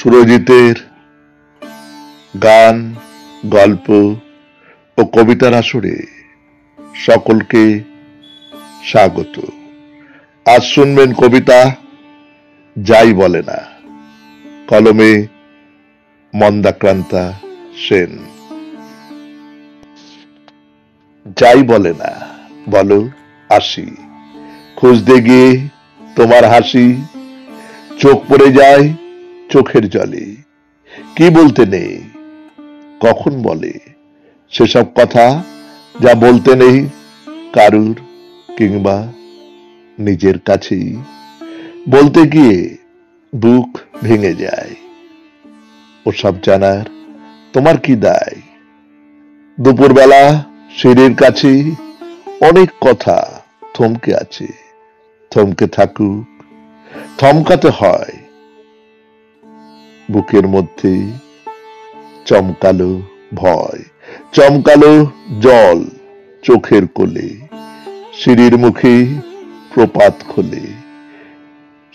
সুরজিতের গান, গল্প ও কবিতার আসরে সকলকে স্বাগত। আজ শুনবেন কবিতা যাই বলে না, কলমে মন্দাক্রান্তা সেন। যাই বলে না, বলো আসি, খুঁজতে গিয়ে তোমার হাসি, চোখ পড়ে যায় চোখের জলে, কি বলতে নেই কখন বলে সেসব কথা যা বলতে নেই কারুর, কিংবা নিজের কাছেই। বলতে গিয়ে বুক ভেঙে যায়, ওসব জানার তোমার কি দায়? দুপুরবেলা সিঁড়ির কাছে অনেক কথা থমকে আছে, থমকে থাকুক, থমকাতে হয়। বুকের মধ্যে চমকালো ভয়, চমকালো জল চোখের কোলে, সিঁড়ির মুখে প্রপাত খোলে।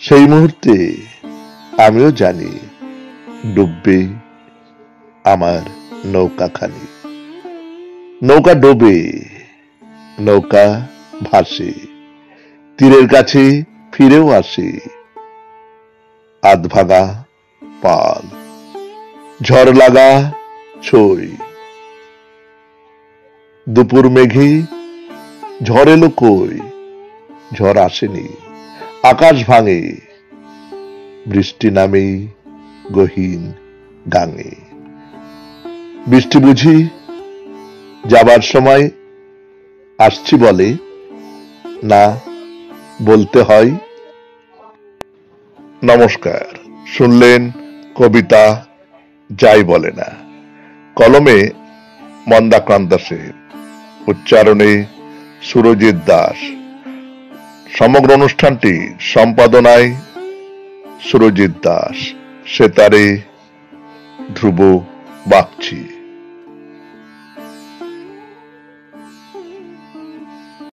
সেই মুহূর্তে আমিও জানি ডুববে আমার নৌকাখানি। নৌকা ডোবে, নৌকা ভাসে, তীরের কাছে ফিরেও আসে। আধভাগা পাল, ঝড় লাগা ছই, দুপুর মেঘে ঝড় এলো কই? ঝড় আসেনি, আকাশ ভাঙে, বৃষ্টি নামে গহীন গাঙে। বৃষ্টি বুঝি যাবার সময় আসছি বলে? না, বলতে হয়। নমস্কার, শুনলেন কবিতা যাই বলে না, কলমে মন্দাক্রান্তা সেন, উচ্চারণে সুরজিৎ দাস। সমগ্র অনুষ্ঠানটি সম্পাদনায় সুরজিৎ দাস, সেতারে ধ্রুব বাগচি।